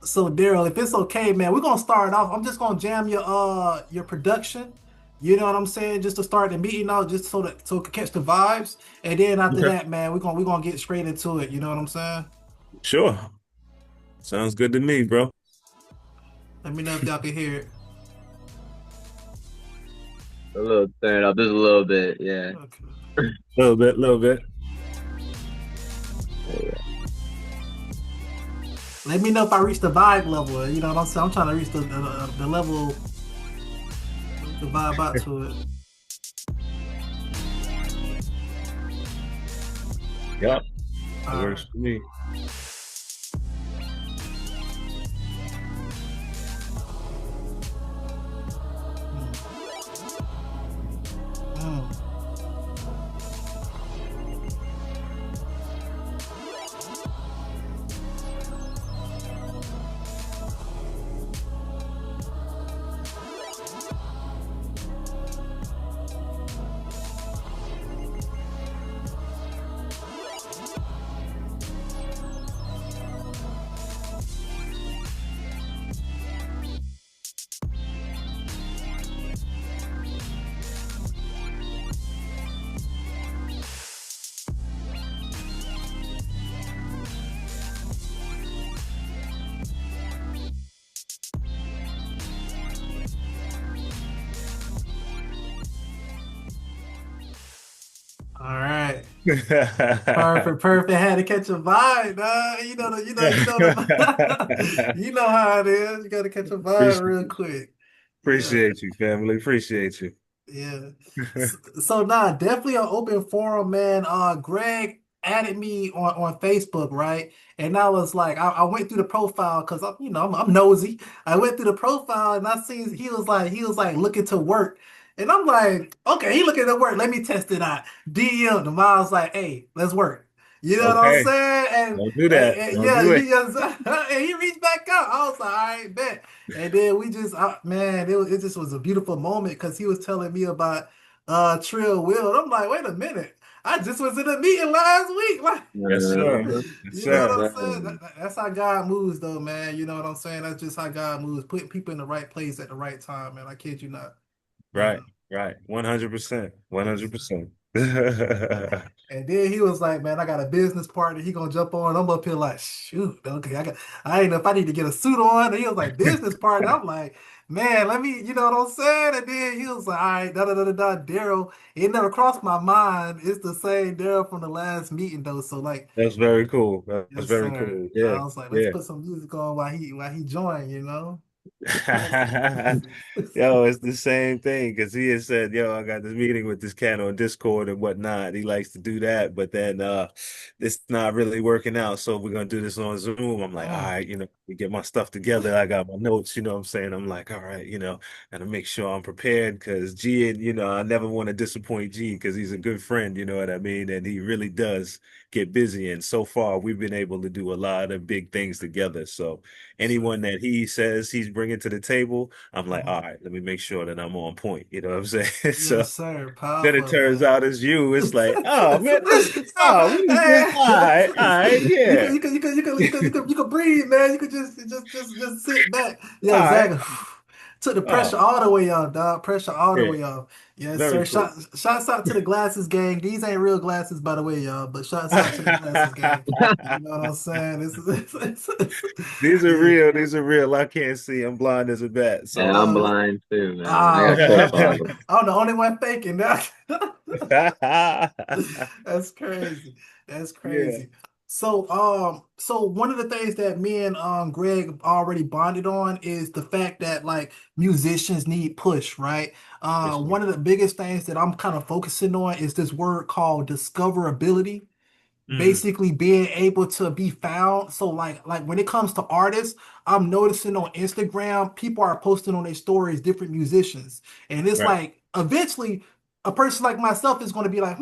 So Darryl, if it's okay, man, we're gonna start off. I'm just gonna jam your production. You know what I'm saying? Just to start the meeting out, just so it can catch the vibes. And then after Okay. that, man, we're gonna get straight into it. You know what I'm saying? Sure. Sounds good to me, bro. Let me know if y'all can hear it. A little turn up just a little bit, yeah. Okay. Little bit. Yeah. Let me know if I reach the vibe level. You know what I'm saying? I'm trying to reach the level, the vibe out to it. Yep. It All right. works for me. Mm, all right. Perfect, perfect. Had to catch a vibe, dog. You know how it is. You got to catch a vibe Appreciate real quick. Yeah, appreciate you, family. Appreciate you. yeah. So nah, definitely an open forum, man. Greg added me on Facebook, right? And I was like, I went through the profile because I'm nosy. I went through the profile and I seen he was like looking to work. And I'm like, okay, he looking to work. Let me test it out. DM him. I was like, hey, let's work. You know what I'm Okay. saying? Don't do And, that. and Don't yeah, do it. he just and he reached back out. I was like, all right, bet. And then we just, man, it just was a beautiful moment because he was telling me about Trill Will. And I'm like, wait a minute. I just was in a meeting last week. Like, Yes, sir. Yes, you know what sir. I'm Uh, saying? That's how God moves, though, man. You know what I'm saying? That's just how God moves, putting people in the right place at the right time, man. I kid you not. You Right, know. right. 100%. Yes. 100%. And then he was like, "Man, I got a business partner. He gonna jump on." I'm up here like, "Shoot, okay, I ain't know if I need to get a suit on." And he was like, "Business partner." I'm like, "Man, let me, you know what I'm saying?" And then he was like, "All right, da da da da da." Daryl, it never crossed my mind. It's the same Daryl from the last meeting though. So like, That's very cool. That's yes, very sir. cool. Yeah, I was like, let's yeah. put some music on while he joined. You know. Yo, it's the same thing because he had said, "Yo, I got this meeting with this cat on Discord and whatnot." He likes to do that, but then it's not really working out. So we're gonna do this on Zoom. I'm like, all Mm, right, we get my stuff together. I got my notes, you know what I'm saying? I'm like, all right, gotta make sure I'm prepared because G and I never want to disappoint G because he's a good friend, you know what I mean? And he really does get busy. And so far, we've been able to do a lot of big things together. So so, anyone that he says he's bringing to the table, I'm like, mhm. all right, let me make sure that I'm on point. You know what I'm saying? So Yes, sir. then it Powerful, turns man. out it's you. It's like, oh man, this, So, oh, we was just, hey, all right, you can yeah. you can you can you can you can you can, you can breathe, man. You can just sit back. Yeah, All right. exactly. Took the pressure Oh, all the way off, dog. Pressure all the yeah, way off. Yes, very sir. cool. Shots out to the glasses gang. These ain't real glasses, by the way, y'all. But shots out to the glasses gang. You know what I'm saying? This is These are yeah. real. These are real. I can't see. I'm blind as a bat. and So, I'm Uh, blind too, man. I oh got man, clip that's on. crazy. I'm the only one faking that. That's crazy. That's yeah. crazy. So one of the things that me and Greg already bonded on is the fact that like musicians need push, right? Yes, sir. One of the biggest things that I'm kind of focusing on is this word called discoverability, Mm, basically being able to be found. So like when it comes to artists, I'm noticing on Instagram, people are posting on their stories different musicians. And it's right. like eventually a person like myself is going to be like,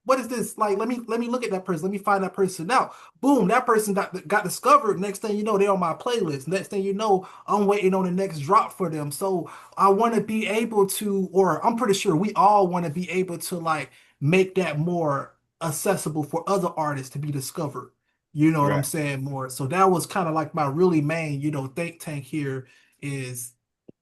what is this? Like, let me look at that person. Let me find that person out. Boom, that person got discovered. Next thing you know, they're on my playlist. Next thing you know, I'm waiting on the next drop for them. So I want to be able to, or I'm pretty sure we all want to be able to like make that more. accessible for other artists to be discovered. You know what I'm Right. saying? More. So that was kind of like my really main, think tank here is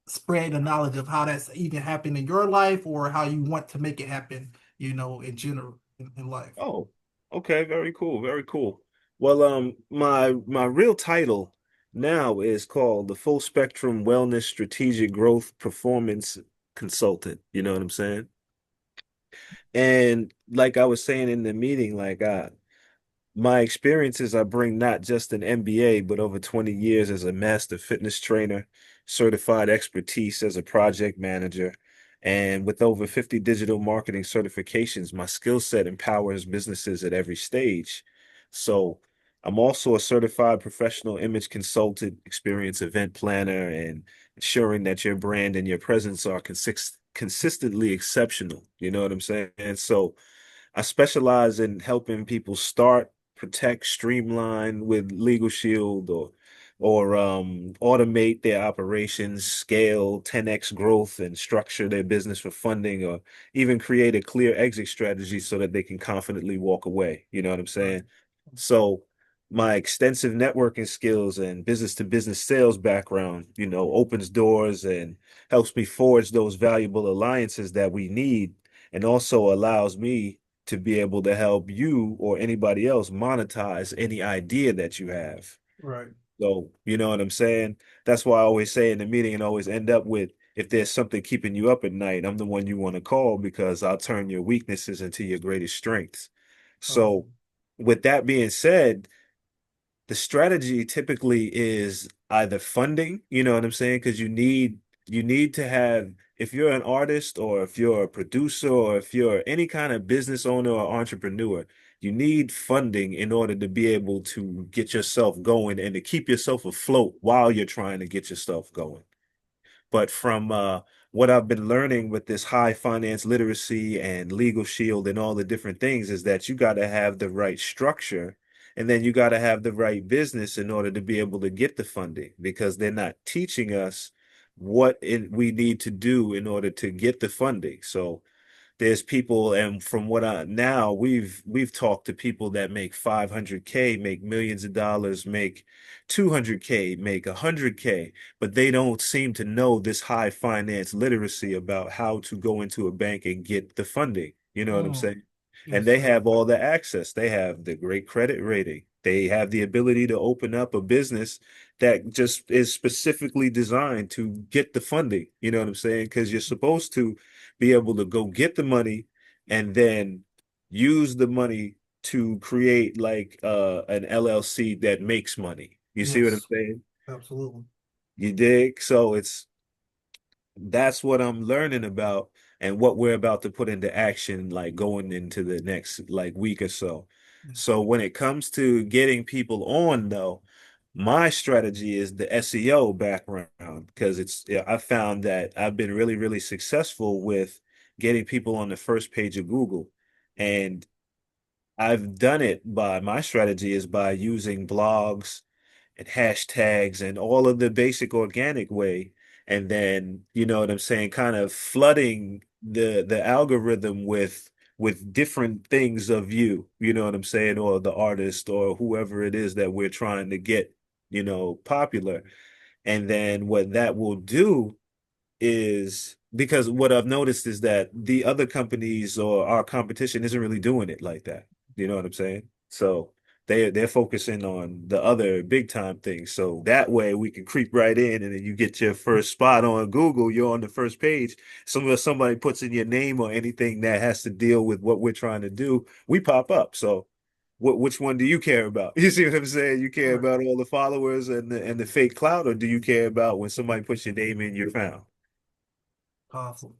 spread the knowledge of how that's even happened in your life or how you want to make it happen, in general in life. Oh, okay, very cool, very cool. Well, my real title now is called the Full Spectrum Wellness Strategic Growth Performance Consultant. You know what I'm saying? And like I was saying in the meeting, my experiences, I bring not just an MBA, but over 20 years as a master fitness trainer, certified expertise as a project manager, and with over 50 digital marketing certifications, my skill set empowers businesses at every stage. So I'm also a certified professional image consultant, experience event planner, and ensuring that your brand and your presence are consistently exceptional. You know what I'm saying? And so I specialize in helping people start, protect, streamline with Legal Shield or automate their operations, scale 10x growth and structure their business for funding or even create a clear exit strategy so that they can confidently walk away. You know what I'm Right. saying? So my extensive networking skills and business to business sales background, opens doors and helps me forge those valuable alliances that we need and also allows me to be able to help you or anybody else monetize any idea that you have. Right. So, you know what I'm saying? That's why I always say in the meeting and always end up with if there's something keeping you up at night, I'm the one you want to call because I'll turn your weaknesses into your greatest strengths. So, Awesome. with that being said, the strategy typically is either funding, you know what I'm saying? Because you need to have if you're an artist or if you're a producer or if you're any kind of business owner or entrepreneur, you need funding in order to be able to get yourself going and to keep yourself afloat while you're trying to get yourself going. But from what I've been learning with this high finance literacy and legal shield and all the different things is that you got to have the right structure and then you got to have the right business in order to be able to get the funding because they're not teaching us we need to do in order to get the funding. So there's people, and from what I now we've talked to people that make 500K, make millions of dollars, make 200K, make 100K, but they don't seem to know this high finance literacy about how to go into a bank and get the funding. You know what I'm Mm. saying? And Yes, they sir. have all the access. They have the great credit rating. They have the ability to open up a business that just is specifically designed to get the funding. You know what I'm saying? Because you're supposed to be able to go get the money and then use the money to create like an LLC that makes money. You see what I'm Yes, saying? absolutely. You dig? So that's what I'm learning about and what we're about to put into action like going into the next like week or so. So when it comes to getting people on though, my strategy is the SEO background because I found that I've been really, really successful with getting people on the first page of Google. And I've done it by my strategy is by using blogs and hashtags and all of the basic organic way. And then, you know what I'm saying, kind of flooding the algorithm with different things of you, you know what I'm saying, or the artist or whoever it is that we're trying to get, popular. And then what that will do is because what I've noticed is that the other companies or our competition isn't really doing it like that. You know what I'm saying? So they're focusing on the other big time things. So that way we can creep right in and then you get your first spot on Google, you're on the first page. Somebody puts in your name or anything that has to deal with what we're trying to do, we pop up. So which one do you care about? You see what I'm saying? You care Right. about all the followers and the fake clout, or do you care about when somebody puts your name in, you're found? Powerful.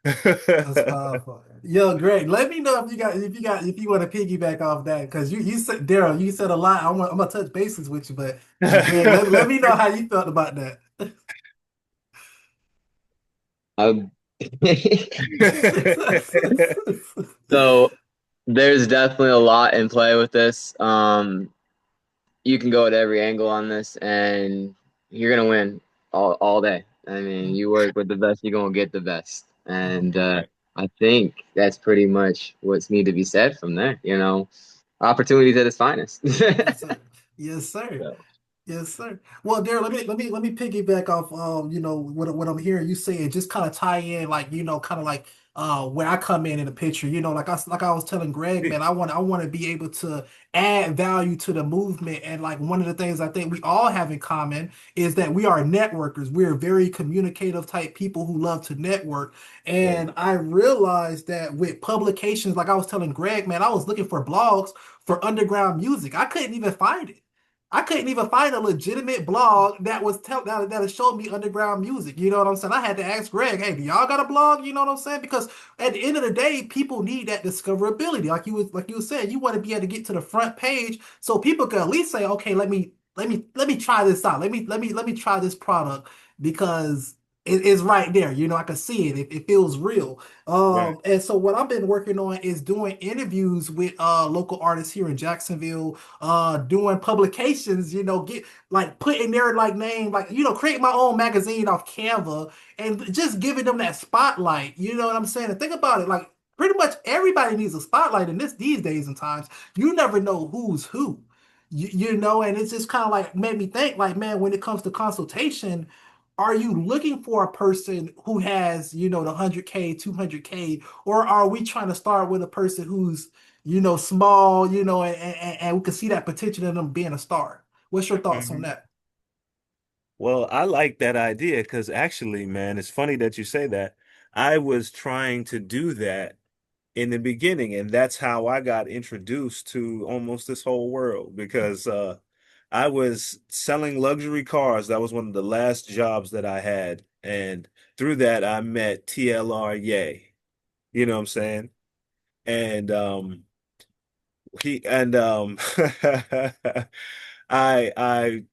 That's Yeah, powerful. Yo, Greg, let me know if you want to piggyback off that because you said Darryl, you said a lot. I'm gonna touch bases with you, but Greg, let me know how you felt about that. I, so there's definitely a lot in play with this. You can go at every angle on this, and you're gonna win all day. I mean, you work with the best, you're gonna get the best. And Right. I think that's pretty much what's need to be said from there. Opportunities at its finest. Yes, sir. Yes, sir. So, Yes, sir. Well, Darryl, let me piggyback off what I'm hearing you say and just kind of tie in like, kind of like where I come in the picture. Like I was telling Greg, man, I want to be able to add value to the movement. And like one of the things I think we all have in common is that we are networkers. We're very communicative type people who love to network. yeah. And I realized that with publications, like I was telling Greg, man, I was looking for blogs for underground music. I couldn't even find it. I couldn't even find a legitimate blog that was that showed me underground music. You know what I'm saying? I had to ask Greg, hey, do y'all got a blog? You know what I'm saying? Because at the end of the day, people need that discoverability. Like you were saying, you want to be able to get to the front page so people can at least say, okay, let me try this out. Let me try this product because it's right there. I can see it. It feels real. Right. And so what I've been working on is doing interviews with local artists here in Jacksonville, doing publications, get like putting their like name, like create my own magazine off Canva and just giving them that spotlight. You know what I'm saying? And think about it, like pretty much everybody needs a spotlight in these days and times. You never know who's who. And it's just kind of like made me think, like, man, when it comes to consultation, are you looking for a person who has, the 100K, 200K, or are we trying to start with a person who's, small, and we can see that potential in them being a star? What's your thoughts on Mhm. that? Well, I like that idea because actually, man, it's funny that you say that. I was trying to do that in the beginning, and that's how I got introduced to almost this whole world because I was selling luxury cars. That was one of the last jobs that I had, and through that I met TLR Yay. You know what I'm saying? And he and I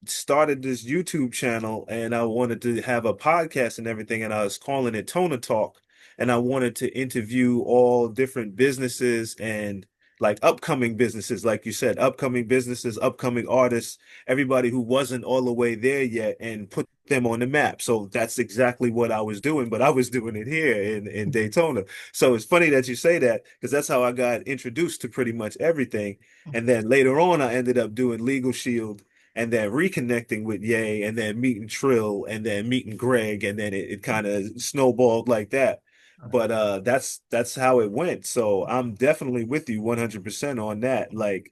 started this YouTube channel and I wanted to have a podcast and everything, and I was calling it Tona Talk. And I wanted to interview all different businesses and like upcoming businesses, like you said, upcoming businesses, upcoming artists, everybody who wasn't all the way there yet, and put them on the map. So that's exactly what I was doing, but I was doing it here in Daytona. So it's funny that you say that because that's how I got introduced to pretty much everything. And then later on, I ended up doing Legal Shield and then reconnecting with Ye and then meeting Trill and then meeting Greg and then it kind of snowballed like that. But that's how it went. So I'm definitely with you 100% on that. Like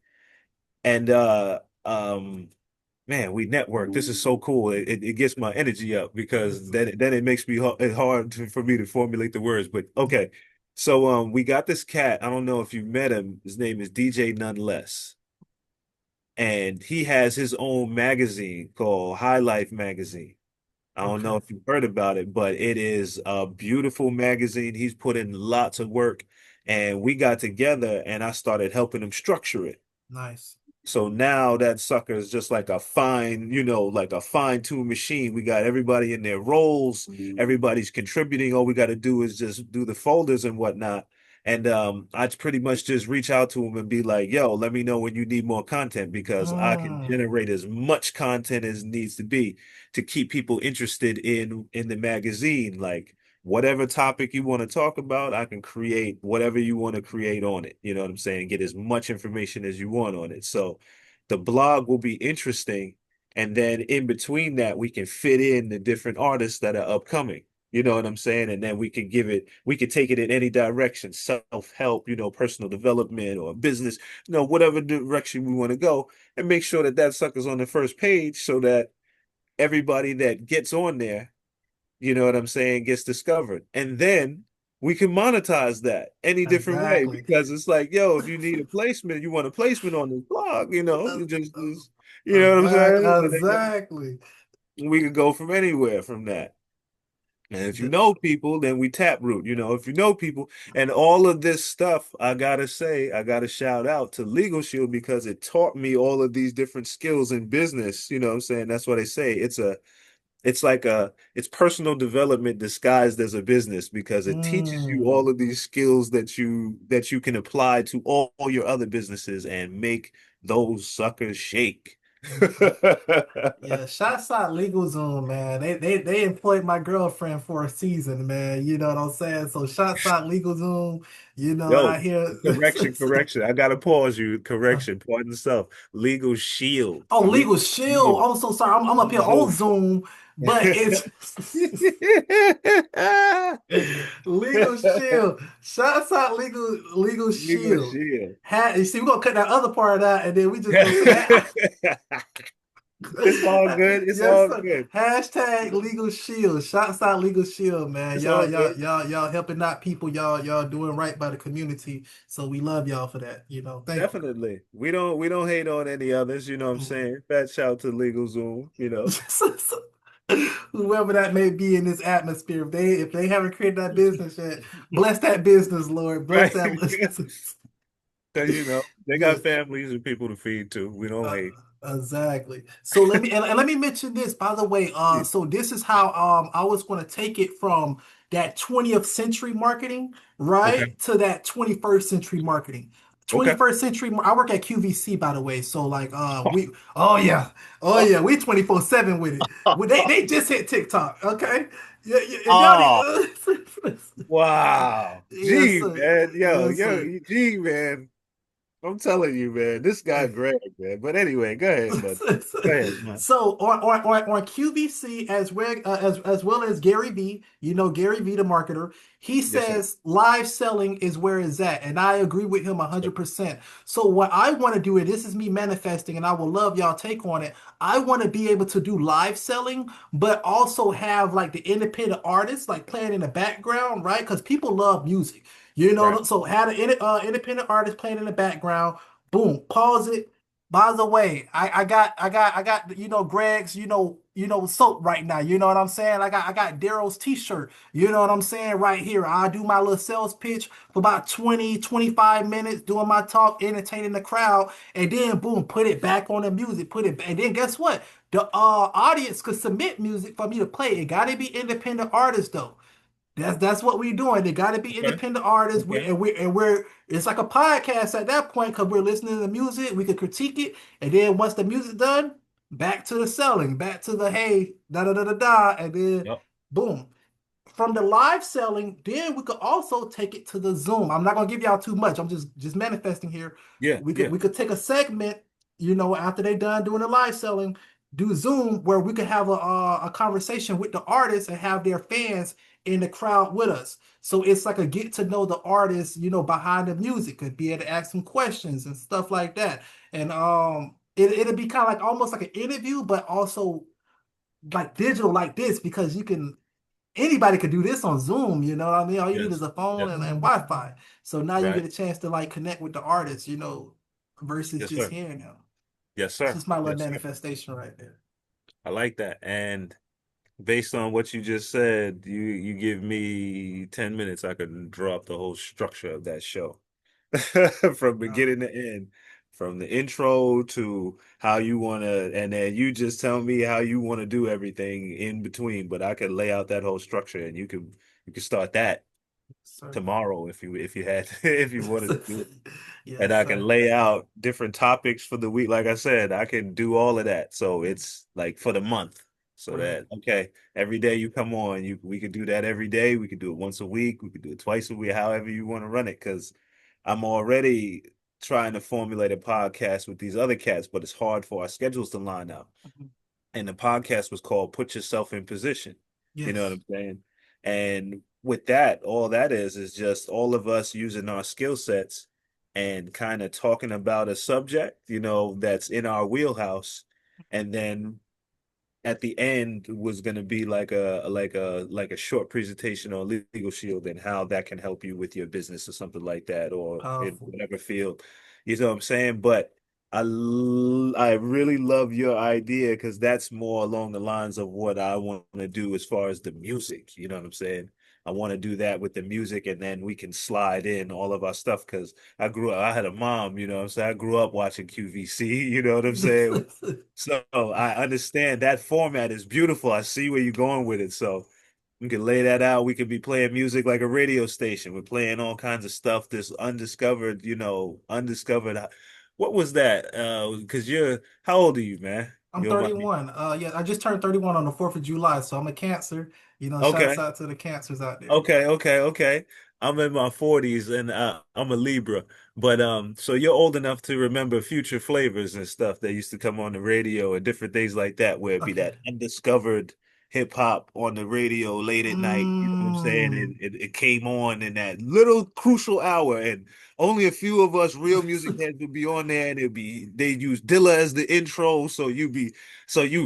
and man, we network. This is so cool. It gets my energy up because Yes. then it makes me it's hard for me to formulate the words. But okay. So we got this cat. I don't know if you met him. His name is DJ Nonetheless, and he has his own magazine called High Life Magazine. I don't know Okay. if you've heard about it, but it is a beautiful magazine. He's put in lots of work, and we got together and I started helping him structure it. Nice. So now that sucker is just like a fine, like a fine-tuned machine. We got everybody in their roles, everybody's contributing. All we got to do is just do the folders and whatnot. And I'd pretty much just reach out to them and be like, yo, let me know when you need more content because I can Mm, generate as much content as needs to be to keep people interested in the magazine. Like whatever topic you want to talk about, I can create whatever you want to create on it. You know what I'm saying? Get as much information as you want on it. So the blog will be interesting. And then in between that, we can fit in the different artists that are upcoming. You know what I'm saying? And then we could take it in any direction, self-help, personal development or business, whatever direction we want to go, and make sure that that sucker's on the first page so that everybody that gets on there, you know what I'm saying, gets discovered. And then we can monetize that any different way exactly. because it's like, yo, if you need a placement, you want a placement on this blog, you just you know what I'm saying? And Exactly. then we could go from anywhere from that. And if you The- know people, then we taproot, if you know people and all of this stuff, I gotta say, I gotta shout out to Legal Shield because it taught me all of these different skills in business. You know what I'm saying? That's what they say. It's personal development disguised as a business because it teaches you mm. all of these skills that you can apply to all your other businesses and make those suckers shake. Yeah, shots out LegalZoom, man. They employed my girlfriend for a season, man. You know what I'm saying? So shots out LegalZoom, Yo, out here. correction. I gotta pause you. Correction, pardon self. Legal Shield. Oh, Legal Legal Shield. Shield. I'm so sorry. I'm up here on Zoom. Zoom, but it's Legal Shield. Shots out Legal Legal Shield. Shield. You see, we're gonna cut that other part out, and then we just gonna say, "Ha- It's all good. It's yes, all sir. good. Hashtag Legal Shield. Shots out Legal Shield, man. It's all good. Y'all helping out people. Y'all doing right by the community. So we love y'all for that. Thank you. Definitely. We don't hate on any others, you know what I'm saying? Fat shout to Legal Zoom, you know. Whoever that may be in this atmosphere, if they haven't created that business yet, bless that business, Lord. Bless Right? that business. Because they Yeah. got families and people to feed too. We don't Uh, hate. exactly. So and let me mention this, by the way. So this is how I was going to take it from that 20th century marketing, Okay. right, to that 21st century marketing. Okay. 21st century. I work at QVC, by the way. So like, we. Oh yeah. Oh yeah. We 24/7 with it. They just hit TikTok. Okay. Yeah. Yeah. And y'all Oh, need. wow. Yes, Gee, sir. man. Yes, Yo, sir. gee, man. I'm telling you, man. This guy Greg, man. But anyway, go ahead, bud. Go ahead, man. So on QVC as well as Gary V, Gary V the marketer, he Yes, sir. says live selling is where it's at, and I agree with him Yes, sir. 100%. So what I want to do, and this is me manifesting, and I will love y'all take on it. I want to be able to do live selling, but also have like the independent artists like playing in the background, right? Because people love music, Right. So have an independent artist playing in the background. Boom, pause it. By the way, I got Greg's soap right now. You know what I'm saying? I got Darryl's t-shirt. You know what I'm saying? Right here. I do my little sales pitch for about 20-25 minutes, doing my talk, entertaining the crowd, and then boom, put it back on the music. And then guess what? The audience could submit music for me to play. It gotta be independent artists though. That's what we're doing. They got to be Okay. independent artists. We Okay. and we and we're It's like a podcast at that point because we're listening to the music. We could critique it, and then once the music's done, back to the selling, back to the hey da da da da da, and then Yep. boom. From the live selling, then we could also take it to the Zoom. I'm not gonna give y'all too much. I'm just manifesting here. Yeah. We could Yeah. we could take a segment, after they done doing the live selling, do Zoom where we could have a conversation with the artists and have their fans in the crowd with us. So it's like a get to know the artist, behind the music, could be able to ask some questions and stuff like that. And it'll be kind of like almost like an interview, but also like digital like this because anybody could do this on Zoom, you know what I mean? All you need is Yes. a phone Yes. and Wi-Fi. So now you Right. get a chance to like connect with the artist, versus Yes, just sir. hearing them. Yes, It's sir. just my little Yes, sir. manifestation right there. I like that. And based on what you just said, you give me 10 minutes, I can draw up the whole structure of that show. From Uh, beginning to end, from the intro to how you want to, and then you just tell me how you want to do everything in between. But I could lay out that whole structure, and you can start that sir. tomorrow if you had if you wanted to do it. And Yes, I can sir. lay out different topics for the week. Like I said, I can do all of that. So it's like for the month. So Right. that okay, every day you come on, we could do that every day. We could do it once a week. We could do it twice a week, however you want to run it. Because I'm already trying to formulate a podcast with these other cats, but it's hard for our schedules to line up. Mhm. And the podcast was called Put Yourself in Position. You know what Yes. I'm saying? And with that, all that is just all of us using our skill sets and kind of talking about a subject, that's in our wheelhouse. And then at the end was going to be like a short presentation on Legal Shield and how that can help you with your business or something like that, or in Powerful. whatever field. You know what I'm saying? But I really love your idea because that's more along the lines of what I want to do as far as the music. You know what I'm saying? I want to do that with the music, and then we can slide in all of our stuff because I had a mom, you know what I'm saying? I grew up watching QVC, you know what I'm saying? So I understand that format is beautiful. I see where you're going with it. So we can lay that out. We could be playing music like a radio station. We're playing all kinds of stuff, this undiscovered, undiscovered. What was that? Because you're how old are you, man? I'm You're my 31. Yeah, I just turned 31 on the 4th of July, so I'm a Cancer. Shouts okay. out to the Cancers out there. Okay. I'm in my 40s and I'm a Libra. But so you're old enough to remember future flavors and stuff that used to come on the radio and different things like that, where it'd be Okay. that undiscovered hip hop on the radio late at night. You know what I'm saying? Mm. It came on in that little crucial hour, and only a few of us real music heads would be on there, and they'd use Dilla as the intro, so you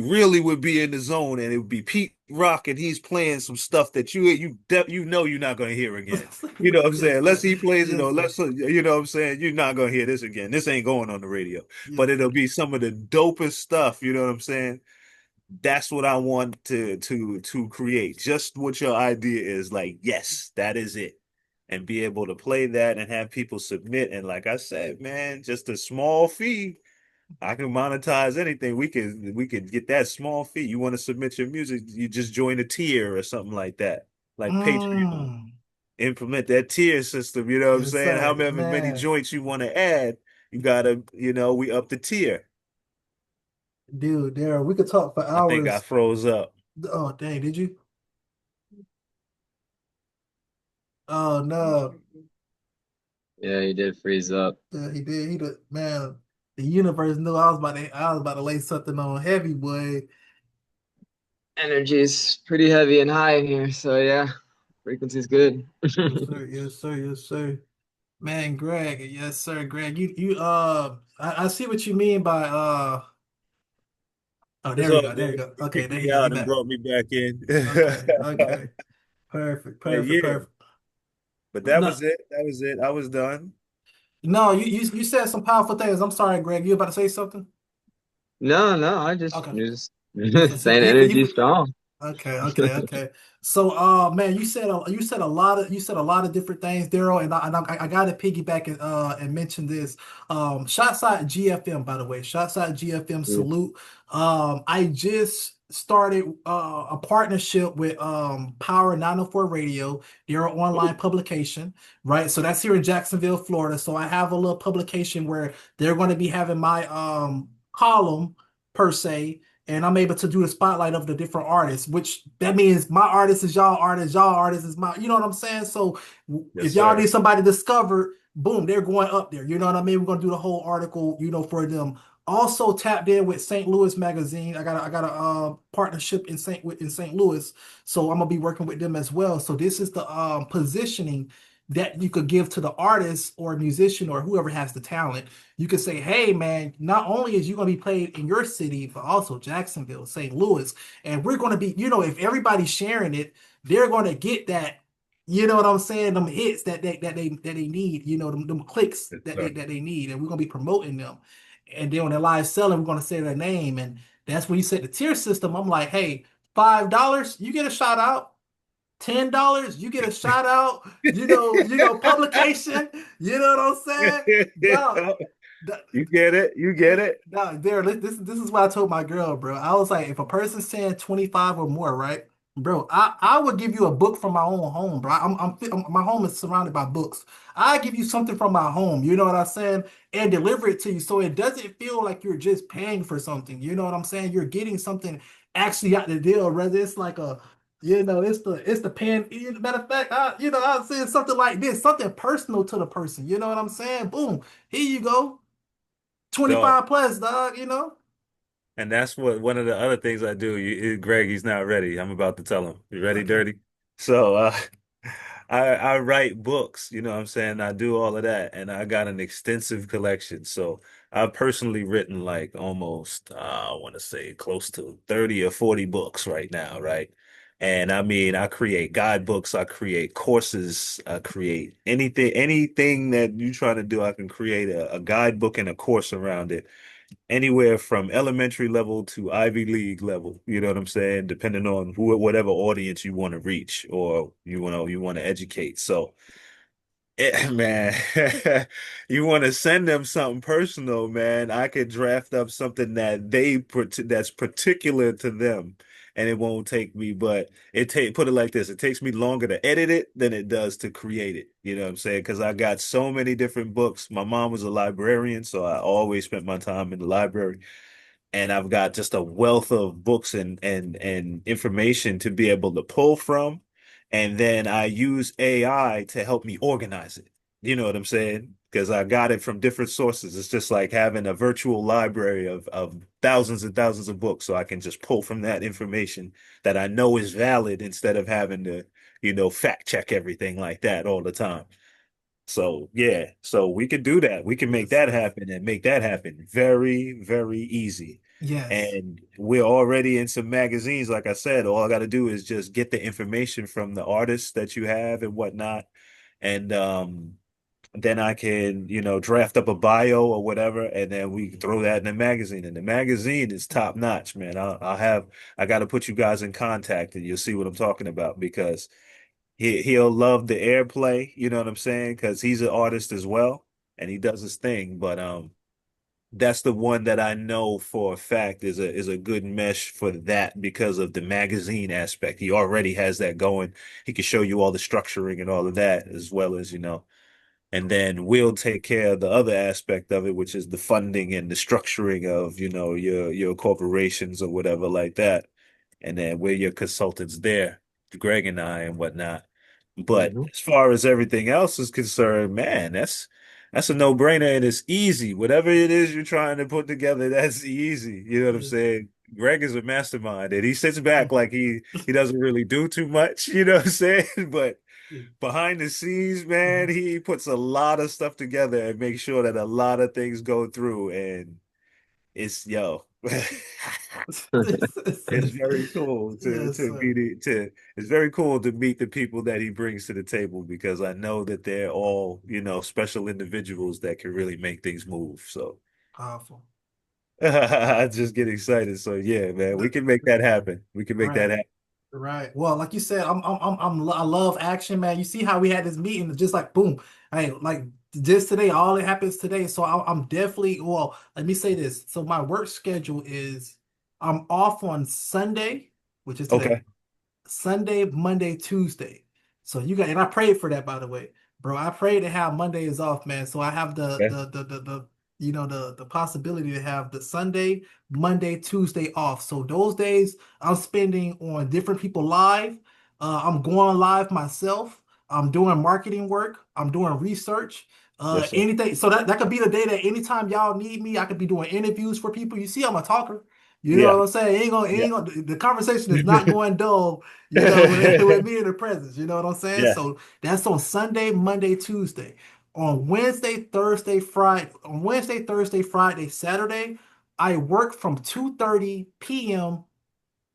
really would be in the zone, and it would be Pete Rock, and he's playing some stuff that you know you're not gonna hear again. You know what I'm saying? Yes, Unless sir. he plays it, or Yes, sir. unless you know what I'm saying, you're not gonna hear this again. This ain't going on the radio, but Yes, it'll sir. be some of the dopest stuff. You know what I'm saying? That's what I want to create. Just what your idea is. Like, yes, that is it, and be able to play that and have people submit. And like I said, man, just a small fee. I can monetize anything. We could get that small fee. You want to submit your music, you just join a tier or something like that, like Patreon. Mm. Implement that tier system. You know what I'm Yes, saying? sir. However many Man, joints you want to add, you gotta, we up the tier. dude, Darryl, we could talk for I think I hours. froze up. Oh, dang, did you? Oh no. Yeah, he did freeze up. Yeah, he did. He did. Man, the universe knew I was about to lay something on heavy, boy. Energy's pretty heavy and high in here, so yeah, frequency's good. Yes, sir. Yes, sir. Yes, sir. Man, Greg. Yes, sir. Greg, I see what you mean by oh, It's there we all go. There good. we go. You Okay, kicked there he me go. He out and back. brought me back in. Okay, okay. Perfect, But perfect, yeah, perfect. but that No, was it. That was it. I was done. no, you said some powerful things. I'm sorry, Greg. You about to say something? No, no, I just Okay. just So, so saying energy's you strong. Okay, okay, okay. So, man, you said a lot of different things, Daryl, and I got to piggyback and mention this. Shots out GFM, by the way. Shots out GFM. Yeah. Salute. I just started a partnership with Power 904 Radio. They're an online publication, right? So that's here in Jacksonville, Florida. So I have a little publication where they're going to be having my column per se, and I'm able to do the spotlight of the different artists, which that means my artist is y'all artist is my, you know what I'm saying? So Yes, if y'all sir. need somebody discovered, boom, they're going up there. You know what I mean? We're gonna do the whole article, for them. Also tapped in with St. Louis Magazine. I got a partnership in St. Louis, so I'm gonna be working with them as well. So this is the positioning that you could give to the artist or musician or whoever has the talent. You could say, hey man, not only is you going to be played in your city, but also Jacksonville, St. Louis. And we're going to be, if everybody's sharing it, they're going to get that, you know what I'm saying? Them hits that they need, them clicks Yes, that they sir. that they need. And we're going to be promoting them. And then when they're live selling, we're going to say their name. And that's when you set the tier system. I'm like, hey, $5, you get a shout out. $10, you get a shout out, publication, you know what I'm saying? Dog, You get it. You get it. no, there. This is what I told my girl, bro. I was like, if a person's saying 25 or more, right, bro, I would give you a book from my own home, bro. My home is surrounded by books. I give you something from my home. You know what I'm saying, and deliver it to you, so it doesn't feel like you're just paying for something. You know what I'm saying? You're getting something actually out the deal, whether it's like it's the pen. Matter of fact, I was saying something like this, something personal to the person. You know what I'm saying? Boom, here you go. So 25 plus, dog. And that's what one of the other things I do. Greg, he's not ready. I'm about to tell him. You ready, Okay. Dirty? So I write books, you know what I'm saying? I do all of that, and I got an extensive collection. So I've personally written like almost I want to say close to 30 or 40 books right now, right? And I mean, I create guidebooks, I create courses, I create anything that you trying to do, I can create a guidebook and a course around it anywhere from elementary level to Ivy League level. You know what I'm saying? Depending on whatever audience you want to reach or you want to educate. So, man, you want to send them something personal, man. I could draft up something that's particular to them and it won't take me, but put it like this, it takes me longer to edit it than it does to create it. You know what I'm saying? Because I got so many different books. My mom was a librarian, so I always spent my time in the library, and I've got just a wealth of books and information to be able to pull from, and then I use AI to help me organize it. You know what I'm saying? Because I got it from different sources. It's just like having a virtual library of thousands and thousands of books, so I can just pull from that information that I know is valid instead of having to, fact check everything like that all the time. So yeah, so we could do that. We can make Yes, that sir. happen and make that happen very, very easy. Yes. And we're already in some magazines. Like I said, all I got to do is just get the information from the artists that you have and whatnot. And then I can, draft up a bio or whatever, and then we can throw that in the magazine. And the magazine is top notch, man. I got to put you guys in contact and you'll see what I'm talking about because he'll love the airplay, you know what I'm saying? Because he's an artist as well, and he does his thing. But that's the one that I know for a fact is a good mesh for that because of the magazine aspect. He already has that going. He can show you all the structuring and all of that as well as, and then we'll take care of the other aspect of it, which is the funding and the structuring of, your corporations or whatever like that. And then we're your consultants there, Greg and I and whatnot. But Mhm. as far as everything else is concerned, man, that's a no-brainer and it's easy. Whatever it is you're trying to put together, that's easy. You know what I'm Yes. saying? Greg is a mastermind and he sits back like he doesn't really do too much, you know what I'm saying? But behind the scenes, man, he puts a lot of stuff together and makes sure that a lot of things go through. And it's yo, it's very cool Yes, to sir. meet it to it's very cool to meet the people that he brings to the table because I know that they're all, special individuals that can really make things move. So Powerful. I just get excited. So yeah, man, we The- can make that happen. We can make that right. happen. Right. Well, like you said, I love action, man. You see how we had this meeting, just like boom, hey, like just today, all it happens today. So I'm definitely, well, let me say this. So my work schedule is I'm off on Sunday, which is today. Okay. Sunday, Monday, Tuesday. So you got, and I prayed for that, by the way, bro. I prayed to have Monday is off, man. So I have Okay. the possibility to have the Sunday, Monday, Tuesday off. So those days I'm spending on different people live. I'm going live myself. I'm doing marketing work. I'm doing research. Yes, sir. Anything. So that could be the day that anytime y'all need me, I could be doing interviews for people. You see, I'm a talker. You know Yeah. what I'm saying? Yeah. The conversation is not going dull, with me in the presence. You know what I'm saying? Yeah. So that's on Sunday, Monday, Tuesday. On Wednesday, Thursday, Friday, Saturday, I work from 2:30 p.m.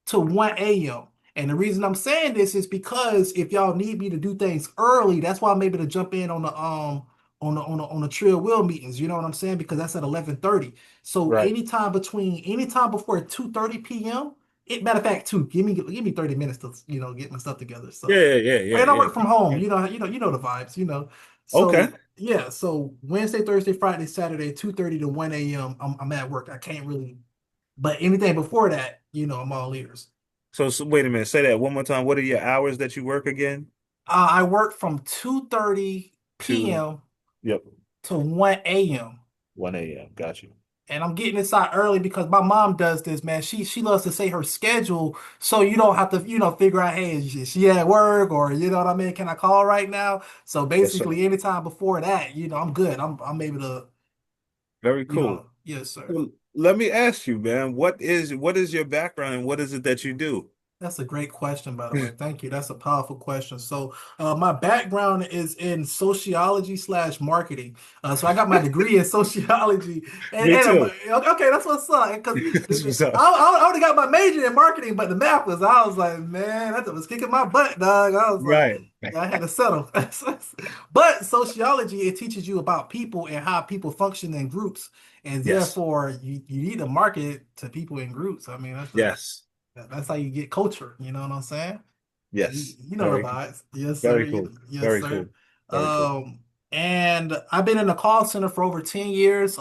to 1 a.m. And the reason I'm saying this is because if y'all need me to do things early, that's why I'm able to jump in on the trail wheel meetings. You know what I'm saying? Because that's at 11:30. So Right. anytime before 2:30 p.m. Matter of fact, give me 30 minutes to get my stuff together. Yeah, So yeah, yeah, and I yeah, work from home. yeah. You know the vibes. Okay. So yeah. So Wednesday, Thursday, Friday, Saturday, 2:30 to 1 a.m. I'm at work. I can't really. But anything before that, I'm all ears. So wait a minute, say that one more time. What are your hours that you work again? I work from 2:30 To, p.m. yep, to 1 a.m. 1 a.m. Got you. And I'm getting this out early because my mom does this, man. She loves to say her schedule so you don't have to, figure out, hey, is she at work or you know what I mean? Can I call right now? So Yes, sir. basically anytime before that, I'm good. I'm able to, Very cool. yes, sir. Well, let me ask you, man, what is your background and what is it that you do? That's a great question, by the way. Thank you. That's a powerful question. So, my background is in sociology/marketing. So, I got my degree in sociology, Me too. okay, that's what's up. Because That's what's up. I already got my major in marketing, but the math I was like, man, that was kicking my butt, dog. I was like, Right. I had to settle. But sociology, it teaches you about people and how people function in groups, and Yes. therefore you need to market to people in groups. I mean, Yes. that's how you get culture. You know what I'm saying? You, Yes. you know the Very, vibes. Yes, sir. very cool. Yes, Very sir. cool. Very cool. And I've been in the call center for over 10 years.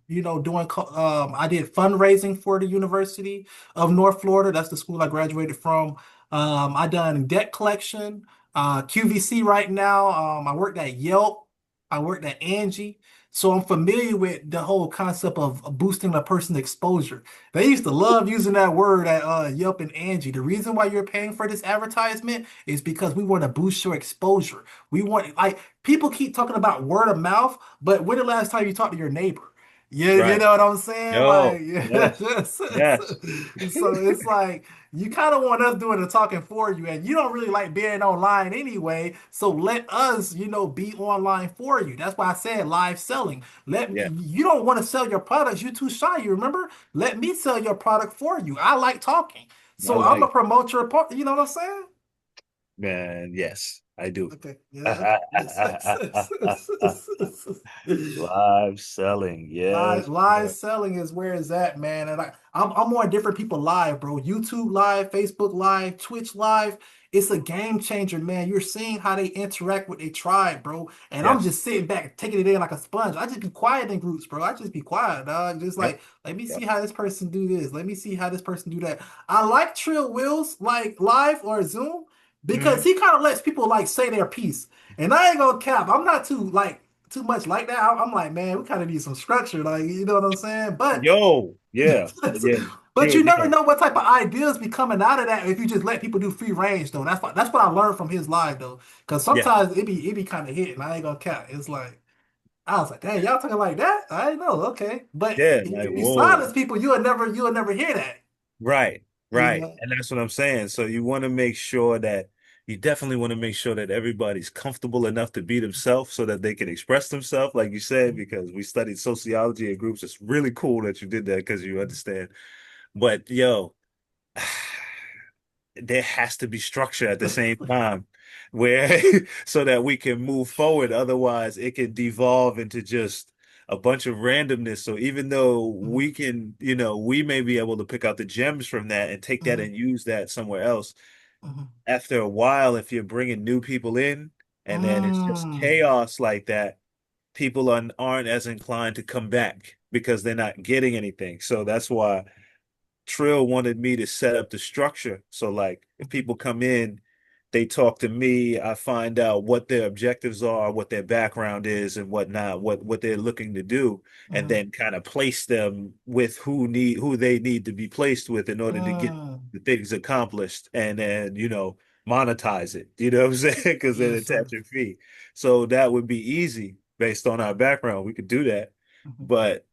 doing I did fundraising for the University of North Florida. That's the school I graduated from. I done debt collection, QVC right now. I worked at Yelp. I worked at Angie. So I'm familiar with the whole concept of boosting a person's exposure. They used to love using that word at Yelp and Angie. The reason why you're paying for this advertisement is because we want to boost your exposure. We want, like, people keep talking about word of mouth, but when the last time you talked to your neighbor? Yeah, you Right. know what I'm saying? Like, Yo, yeah. yes, yes. So it's like you kind of want us doing the talking for you, and you don't really like being online anyway. So let us, be online for you. That's why I said live selling. Yeah, You don't want to sell your products. You're too shy. You remember? Let me sell your product for you. I like talking, I so I'm gonna like, promote your part. You know what I'm saying? man, yes, I do. Okay. Yeah. Okay. Yes. Live selling, Live yes. live Yeah. selling is where it's at, man. And I'm on different people live, bro. YouTube live, Facebook live, Twitch live. It's a game changer, man. You're seeing how they interact with their tribe, bro. And I'm Yes. just sitting back, taking it in like a sponge. I just be quiet in groups, bro. I just be quiet, dog. Just Yep. like, let me see Yep. how this person do this. Let me see how this person do that. I like Trill Wills, like live or Zoom, because Hmm. he kind of lets people like say their piece. And I ain't gonna cap. I'm not too much like that. I'm like, man, we kind of need some structure, like you know what I'm saying? But Yo, yeah, yeah, but yeah, you never yeah, know what type of ideas be coming out of that if you just let people do free range though. That's what I learned from his live though, because yeah, sometimes it be kind of hitting. I ain't gonna count. It's like I was like, dang, y'all talking like that? I didn't know. Okay, but yeah. Like, if you whoa. silence people, you'll never hear that. Right, You right. know. And that's what I'm saying. So you want to make sure that you definitely want to make sure that everybody's comfortable enough to be themselves so that they can express themselves, like you said, because we studied sociology in groups. It's really cool that you did that because you understand. But yo, there has to be structure at the same time where so that we can move forward. Otherwise, it can devolve into just a bunch of randomness. So even though Mhm, we can, we may be able to pick out the gems from that and take that mhm, and use that somewhere else. mhm. After a while, if you're bringing new people in and then it's just Mm, chaos like that, people aren't as inclined to come back because they're not getting anything. So that's why Trill wanted me to set up the structure. So like if mhm, people come in, they talk to me, I find out what their objectives are, what their background is and whatnot, what they're looking to do, and mhm, then kind of place them with who they need to be placed with in order to get mm. the things accomplished and then, monetize it. You know what I'm saying? Because then Yes, sir. attach a fee. So that would be easy based on our background. We could do that. Mhm, But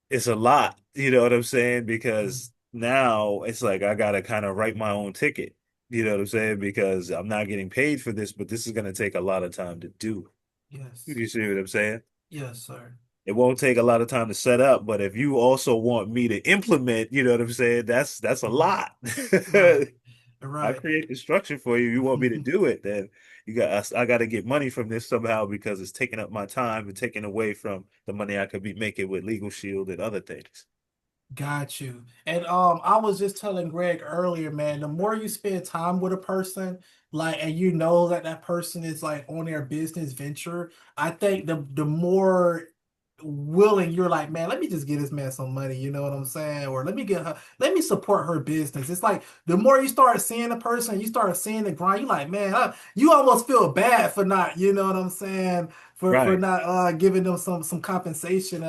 it's a lot, you know what I'm saying? mhm. Because now it's like I gotta kind of write my own ticket, you know what I'm saying? Because I'm not getting paid for this, but this is gonna take a lot of time to do. Yes. You see what I'm saying? Yes, sir. It won't take a lot of time to set up, but if you also want me to implement, you know what I'm saying? That's a Mhm. lot. Right. I Right. create the structure for you. You want me to do it, then I got to get money from this somehow because it's taking up my time and taking away from the money I could be making with Legal Shield and other things. Got you. And I was just telling Greg earlier, man, the more you spend time with a person, like, and you know that that person is like on their business venture, I think the more willing you're like, man, let me just get this man some money, you know what I'm saying? Or let me support her business. It's like the more you start seeing the person, you start seeing the grind, you like, man, you almost feel bad for not, you know what I'm saying? For Right. not giving them some compensation.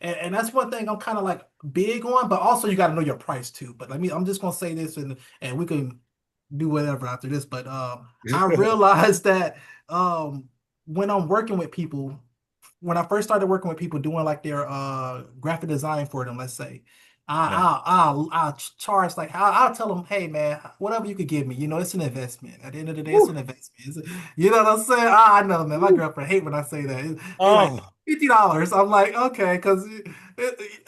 And that's one thing I'm kind of like big on, but also you got to know your price too. But I'm just gonna say this, and we can do whatever after this. But I realized that when I'm working with people, when I first started working with people doing like their graphic design for them, let's say, Yeah. I'll charge like I'll tell them, hey man, whatever you could give me, it's an investment. At the end of the day, it's Woo. an investment. You know what I'm saying? I know, man. My Woo. girlfriend hate when I say that. They like Oh, $50. I'm like, okay, because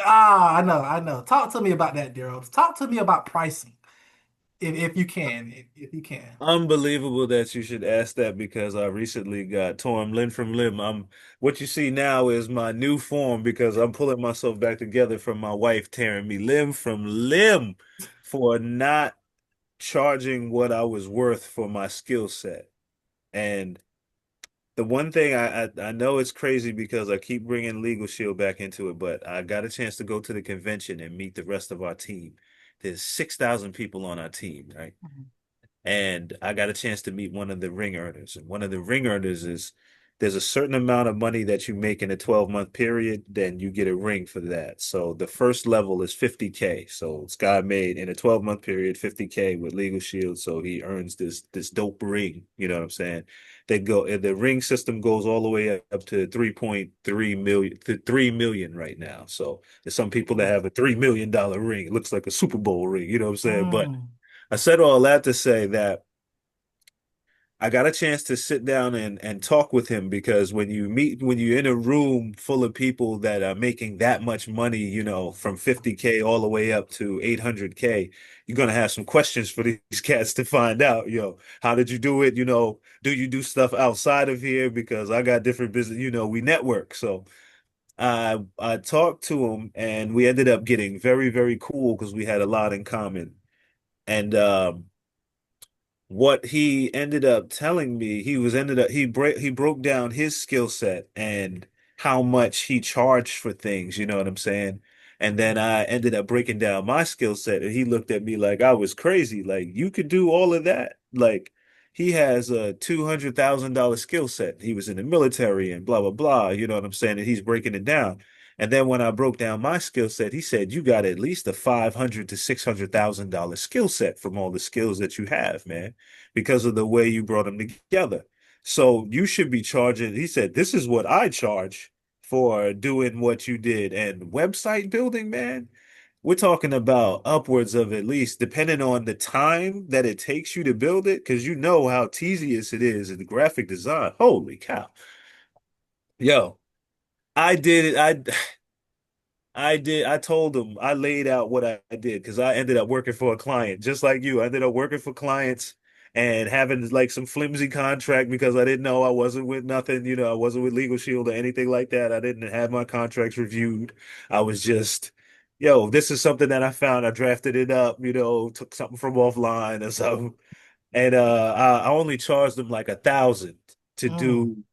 I know. Talk to me about that, Darryl. Talk to me about pricing, if you can, if you can. unbelievable that you should ask that because I recently got torn limb from limb. What you see now is my new form because I'm pulling myself back together from my wife tearing me limb from limb for not charging what I was worth for my skill set. And The one thing I know it's crazy because I keep bringing Legal Shield back into it, but I got a chance to go to the convention and meet the rest of our team. There's 6,000 people on our team, right? Mhm. And I got a chance to meet one of the ring earners. And one of the ring earners is there's a certain amount of money that you make in a 12-month period, then you get a ring for that. So the first level is 50K. So this guy made in a 12-month period 50K with Legal Shield. So he earns this dope ring. You know what I'm saying? The ring system goes all the way up to 3.3 million to 3 million right now. So there's some people that Oh. have a $3 million ring. It looks like a Super Bowl ring, you know what I'm saying? But Mm. I said all that to say that I got a chance to sit down and talk with him because when you're in a room full of people that are making that much money, you know, from 50K all the way up to 800K, you're gonna have some questions for these cats to find out, how did you do it? Do you do stuff outside of here? Because I got different business, we network. So I talked to him and we ended up getting very, very cool because we had a lot in common. And what he ended up telling me, he broke down his skill set and how much he charged for things, you know what I'm saying? And then I ended up breaking down my skill set and he looked at me like I was crazy. Like, you could do all of that? Like, he has a $200,000 skill set. He was in the military and blah blah blah, you know what I'm saying? And he's breaking it down. And then when I broke down my skill set, he said, you got at least a 500 to $600,000 skill set from all the skills that you have, man, because of the way you brought them together. So you should be charging. He said, this is what I charge for doing what you did. And website building, man, we're talking about upwards of, at least, depending on the time that it takes you to build it, because you know how tedious it is in the graphic design. Holy cow. Yo, I did it. I told him, I laid out what I did because I ended up working for a client, just like you. I ended up working for clients and having like some flimsy contract because I didn't know, I wasn't with nothing, I wasn't with Legal Shield or anything like that. I didn't have my contracts reviewed. I was just, this is something that I found. I drafted it up, took something from offline or something. And I only charged them like 1,000 to Mm. do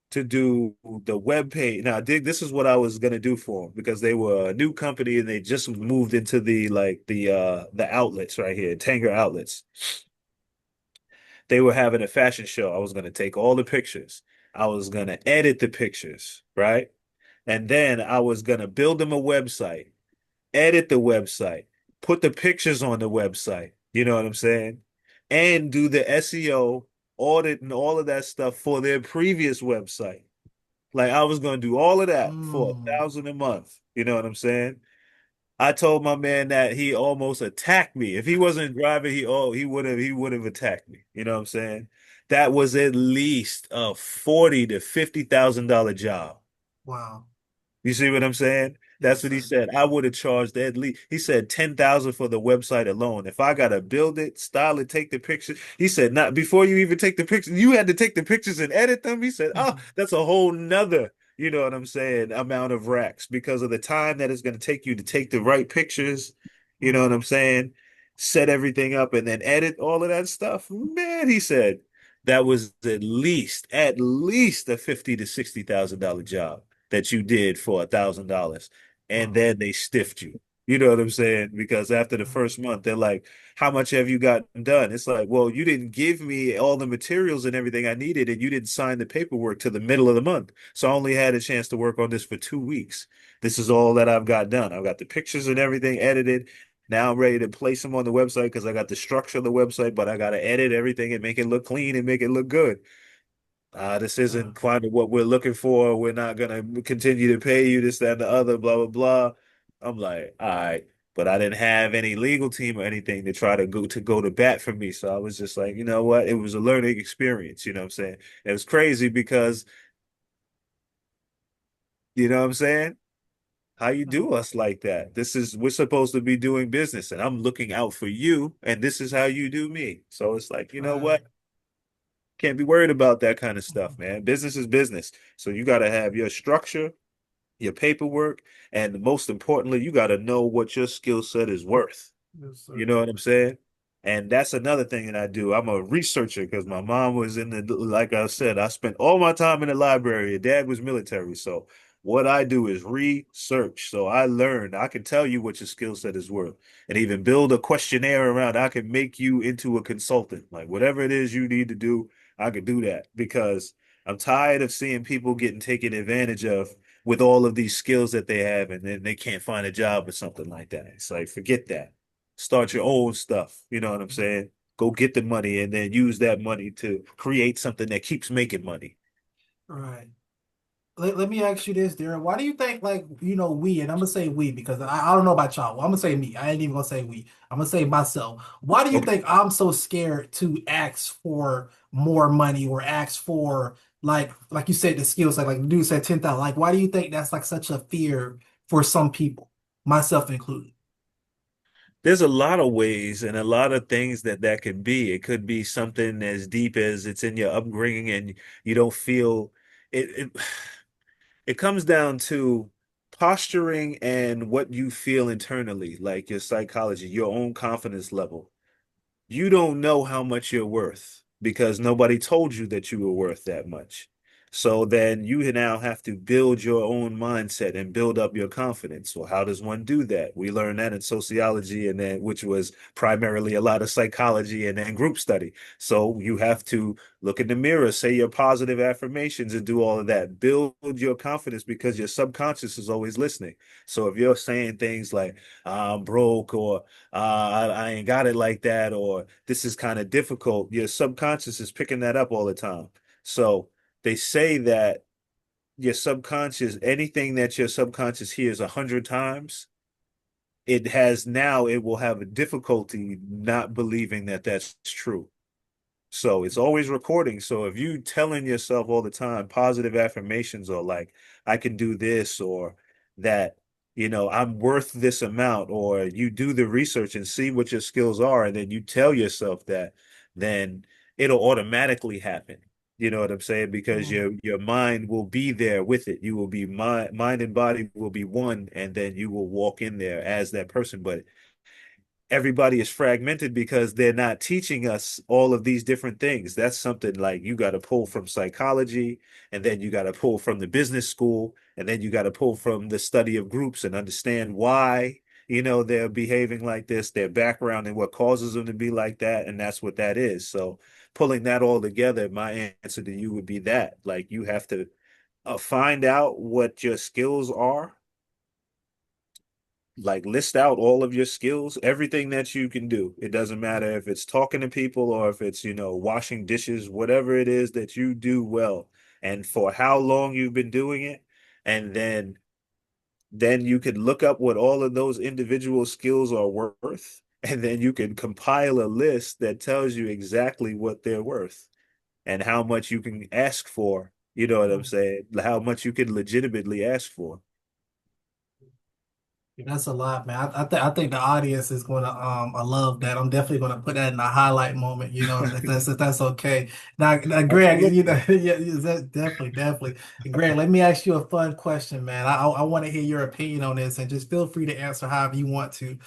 to do the web page. Now, this is what I was gonna do for them because they were a new company and they just moved into the outlets right here, Tanger outlets. They were having a fashion show. I was gonna take all the pictures. I was gonna edit the pictures, right? And then I was gonna build them a website, edit the website, put the pictures on the website. You know what I'm saying? And do the SEO audit and all of that stuff for their previous website. Like, I was gonna do all of that for Mm. 1,000 a month. You know what I'm saying? I told my man that he almost attacked me. If he wasn't driving, he would have attacked me. You know what I'm saying? That was at least a 40 to $50,000 job. Wow. You see what I'm saying? Yes, That's what he sir. said. I would have charged at least, he said 10,000 for the website alone. If I gotta build it, style it, take the pictures. He said, not before you even take the pictures, you had to take the pictures and edit them. He said, oh, that's a whole nother, you know what I'm saying, amount of racks because of the time that it's gonna take you to take the right pictures, you know Mm. what I'm saying? Set everything up and then edit all of that stuff. Man, he said that was at least a 50 to $60,000 job that you did for $1,000, and Wow. then they stiffed you. You know what I'm saying? Because after the first month, they're like, "How much have you gotten done?" It's like, "Well, you didn't give me all the materials and everything I needed, and you didn't sign the paperwork to the middle of the month. So I only had a chance to work on this for 2 weeks. This is all that I've got done. I've got the pictures and everything edited. Now I'm ready to place them on the website because I got the structure of the website, but I got to edit everything and make it look clean and make it look good. This Uh, isn't quite what we're looking for. We're not gonna continue to pay you this, that, and the other, blah, blah, blah. I'm like, all right. But I didn't have any legal team or anything to try to go to bat for me. So I was just like, you know what? It was a learning experience, you know what I'm saying? It was crazy because, you know what I'm saying? How you uh, do us like that? We're supposed to be doing business and I'm looking out for you, and this is how you do me. So it's like, you know what? right. Can't be worried about that kind of stuff, Mhm. man. Business is business. So you got to have your structure, your paperwork, and most importantly, you got to know what your skill set is worth. Yes, You sir. know what I'm saying? And that's another thing that I do. I'm a researcher because my mom was in the, like I said, I spent all my time in the library. Dad was military. So what I do is research. So I learned, I can tell you what your skill set is worth and even build a questionnaire around. I can make you into a consultant. Like whatever it is you need to do, I can do that because I'm tired of seeing people getting taken advantage of with all of these skills that they have and then they can't find a job or something like that. It's like, forget that. Start your own stuff. You know what I'm saying? Go get the money and then use that money to create something that keeps making money. Right. Let me ask you this, Darren. Why do you think, like, we, and I'm gonna say we because I don't know about y'all. Well, I'm gonna say me. I ain't even gonna say we. I'm gonna say myself. Why do you Okay. think I'm so scared to ask for more money or ask for like you said, the skills, like the dude said 10,000. Like, why do you think that's like such a fear for some people, myself included? There's a lot of ways and a lot of things that that could be. It could be something as deep as it's in your upbringing and you don't feel it. It comes down to posturing and what you feel internally, like your psychology, your own confidence level. You don't know how much you're worth because nobody told you that you were worth that much. So then you now have to build your own mindset and build up your confidence. Well, how does one do that? We learned that in sociology and then which was primarily a lot of psychology and then group study. So you have to look in the mirror, say your positive affirmations and do all of that. Build your confidence because your subconscious is always listening. So if you're saying things like, I'm broke or I ain't got it like that, or this is kind of difficult. Your subconscious is picking that up all the time. So they say that your subconscious, anything that your subconscious hears 100 times, it will have a difficulty not believing that that's true. So it's always recording. So if you telling yourself all the time positive affirmations or like, I can do this or that, I'm worth this amount, or you do the research and see what your skills are, and then you tell yourself that, then it'll automatically happen. You know what I'm saying? Because Mm. your mind will be there with it. You will be mind and body will be one, and then you will walk in there as that person. But everybody is fragmented because they're not teaching us all of these different things. That's something like you got to pull from psychology, and then you got to pull from the business school, and then you got to pull from the study of groups and understand why, they're behaving like this, their background and what causes them to be like that. And that's what that is. So pulling that all together, my answer to you would be that like you have to find out what your skills are, like list out all of your skills, everything that you can do. It doesn't matter if it's talking to people or if it's, washing dishes, whatever it is that you do well and for how long you've been doing it. And then you can look up what all of those individual skills are worth. And then you can compile a list that tells you exactly what they're worth and how much you can ask for. You know what I'm saying? How much you can legitimately ask for. Yeah, that's a lot, man. I think the audience is gonna I love that. I'm definitely gonna put that in the highlight moment, if that's okay. Now, Greg, Absolutely. yeah, that definitely. Greg, let me ask you a fun question, man. I want to hear your opinion on this, and just feel free to answer however you want to.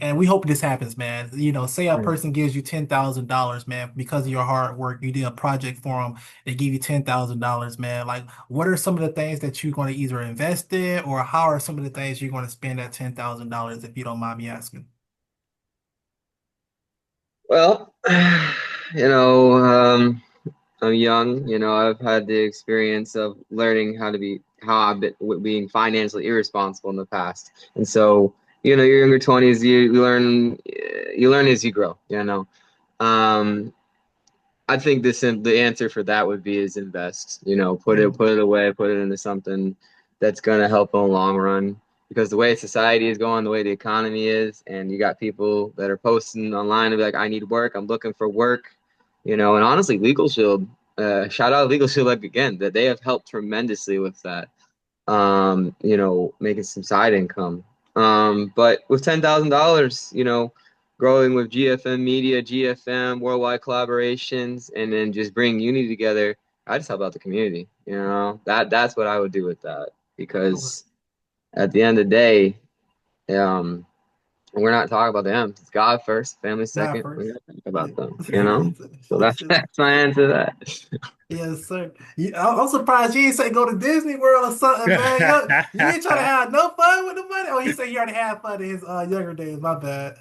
And we hope this happens, man. Say a person gives you $10,000, man, because of your hard work. You did a project for them. They give you $10,000, man. Like, what are some of the things that you're going to either invest in, or how are some of the things you're going to spend that $10,000, if you don't mind me asking? Well, you know, I'm young. I've had the experience of learning how I've been being financially irresponsible in the past, and so your younger 20s, you learn as you grow. I think the answer for that would be is invest. Put it away, put it into something that's gonna help in the long run. Because the way society is going, the way the economy is, and you got people that are posting online and be like, "I need work. I'm looking for work." And honestly, Legal Shield, shout out Legal Shield like again that they have helped tremendously with that. Making some side income. But with $10,000, growing with GFM Media, GFM, worldwide collaborations, and then just bring Unity together, I just help out the community. That's what I would do with that. Okay. Because at the end of the day, um, we're not talking about them. It's God first, family God second. We first. gotta think Yeah. about them, you know? So that's my answer to that. Yes, sir. I'm surprised you ain't say go to Disney World or something, man. You ain't trying to have no fun with the money. Oh, he said he already had fun in his younger days. My bad.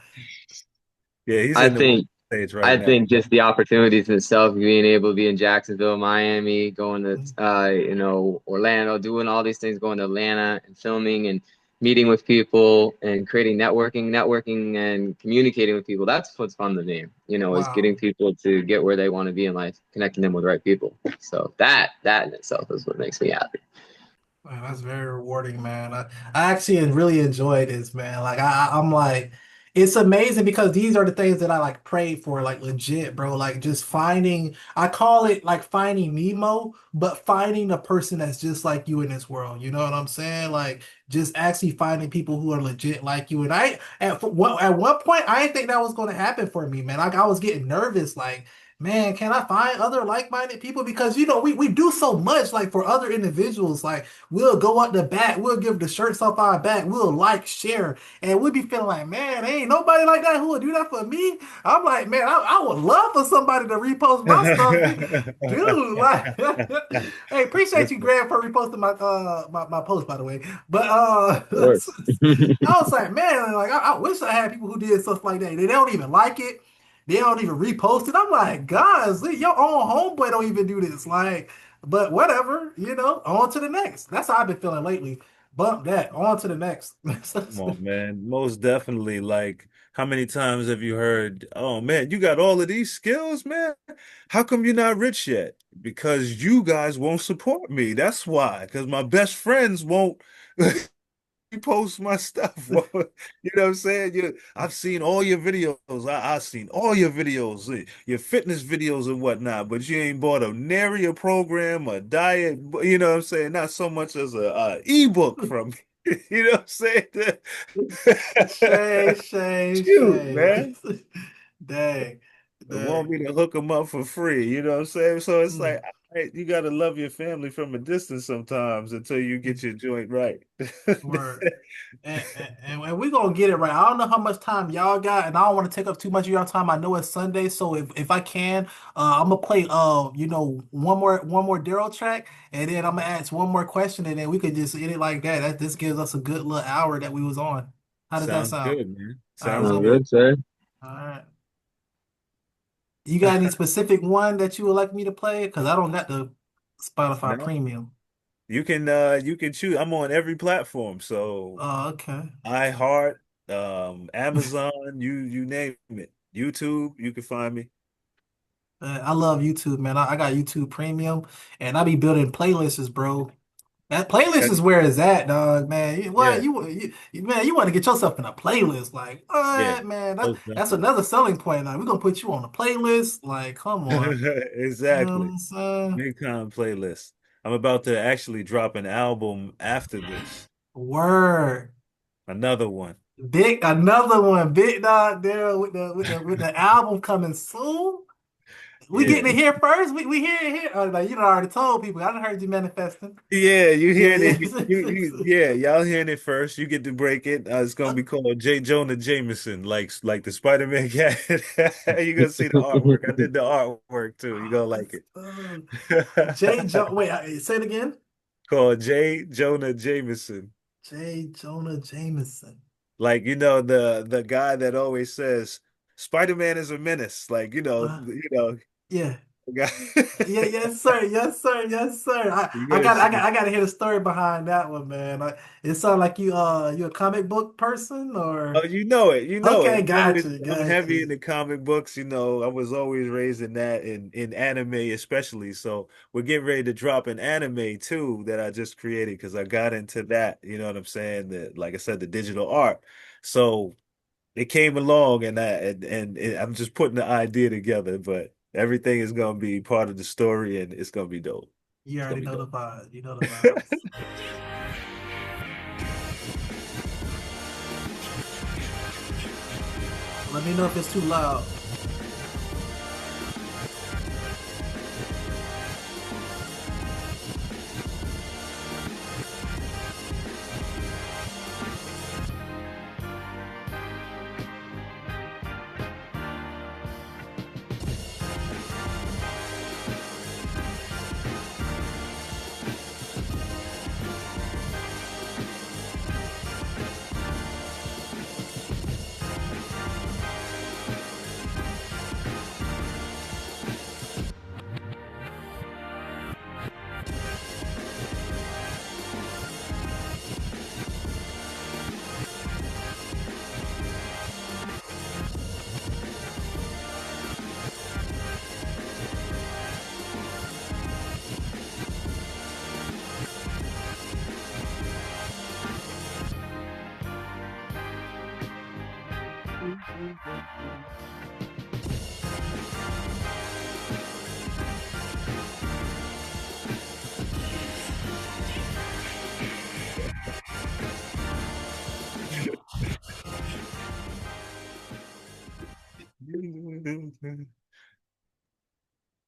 Yeah, he's I in the think stage right I now. think just the opportunities in itself, being able to be in Jacksonville, Miami, going to Orlando, doing all these things, going to Atlanta and filming and meeting with people and creating networking and communicating with people. That's what's fun to me, is getting Wow. people to get where they want to be in life, connecting them with the right people. So that in itself is what makes me happy. Man, that's very rewarding, man. I actually really enjoy this, man. Like I'm like, it's amazing because these are the things that I like prayed for, like legit, bro. Like just finding, I call it like finding Nemo, but finding a person that's just like you in this world. You know what I'm saying? Like just actually finding people who are legit like you. And at one point I didn't think that was going to happen for me, man. Like I was getting nervous, like. Man, can I find other like-minded people? Because we do so much like for other individuals. Like we'll go up the back, we'll give the shirts off our back, we'll like, share, and we'll be feeling like, man, ain't nobody like that who would do that for me. I'm like, man, I would love for somebody to repost my stuff, dude. Like, hey, appreciate you, Graham, for reposting my post, by the way. But Of course. I was like, man, like I wish I had people who did stuff like that. They don't even like it. They don't even repost it. I'm like, guys, your own homeboy don't even do this. Like, but whatever, on to the next. That's how I've been feeling lately. Bump that, on to the next. Come on, man. Most definitely. Like, how many times have you heard, oh man, you got all of these skills, man? How come you're not rich yet? Because you guys won't support me. That's why. Because my best friends won't repost my stuff. You know what I'm saying? I've seen all your videos. I've seen all your videos, your fitness videos and whatnot, but you ain't bought a nary a program, a diet, you know what I'm saying? Not so much as a ebook from me. You know what I'm saying? Shay, Shay, Shoot, Shay. man. Dang, They want dang. me to hook them up for free. You know what I'm saying? So it's Mm, like, you got to love your family from a distance sometimes until you mm, get your joint right. word. And we're gonna get it right. I don't know how much time y'all got, and I don't want to take up too much of your time. I know it's Sunday, so if I can, I'm gonna play one more Darryl track, and then I'm gonna ask one more question, and then we could just end it like that. That this gives us a good little hour that we was on. How does that Sounds sound? good, man. All right, Sounds Sounds good. good, sir. all right. You got any specific one that you would like me to play? Because I don't got the Spotify No, Premium. you can choose. I'm on every platform. So Oh, okay. iHeart, Amazon, you name it. YouTube, you can find me. I love YouTube, man. I got YouTube Premium, and I be building playlists, bro. That playlist is where it's at, dog, man. What Yeah, man, you want to get yourself in a playlist, like yeah, what, man? most That's definitely. another selling point. Like we're gonna put you on a playlist. Like, come on, you know what Exactly. I'm saying? Big time playlist. I'm about to actually drop an album after this. Word, Another one. big another one, big dog there with the album coming soon. We Yeah. getting it here first. We hear it here. Like you done already told people. I done heard you manifesting. Yeah, you Yeah, hearing yeah. it. Yeah, y'all hearing it first. You get to break it. It's gonna be called J. Jonah Jameson, like the Spider-Man cat. You're gonna see the artwork. I did the artwork too. You gonna like Uh, J. it. Wait, say it again. Called J. Jonah Jameson. J. Jonah Jameson. Like, the guy that always says Spider-Man is a menace. Like, Uh, yeah. the guy. Yeah, yes, sir. Yes, sir. Yes, sir. I, You I gotta got I see. got I got to hear the story behind that one, man. It sounds like you a comic book person Oh, or you know okay, it. got you, I'm got heavy you. into comic books. I was always raised in that, in anime especially. So we're getting ready to drop an anime too that I just created because I got into that. You know what I'm saying? Like I said, the digital art. So it came along, and I'm just putting the idea together. But everything is gonna be part of the story, and it's gonna be dope. You It's gonna already be know the dope. vibes. You know the vibes. Let me know if it's too loud.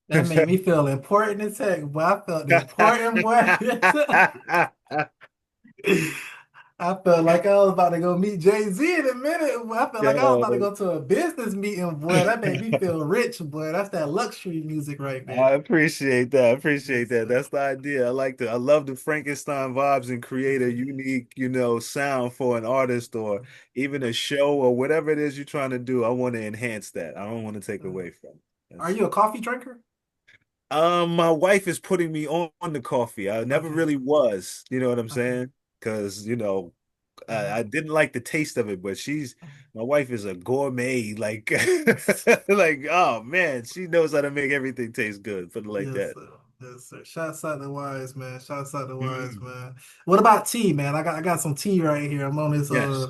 That made me feel important as heck, boy. I felt important, boy. I felt like I was about to go meet Jay-Z in a minute. Boy. I felt like I was about to Yo, go to a business meeting, boy. That made me feel rich, boy. That's that luxury music right I there. appreciate that. I appreciate Yes, that. sir. That's the idea. I love the Frankenstein vibes and create a unique, sound for an artist or even a show or whatever it is you're trying to do. I want to enhance that. I don't want to take away from it. Are That's you a coffee drinker? My wife is putting me on the coffee. I never Okay. really was, you know what I'm Okay. saying? Because, Uh-huh. I didn't like the taste of it, but my wife is a gourmet, like, like, oh man, she knows how to make everything taste good, put it like Yes, that. sir. Yes, sir. Shouts out to Wise, man. Shouts out to Wise, Mm. man. What about tea, man? I got some tea right here. I'm on this Yes.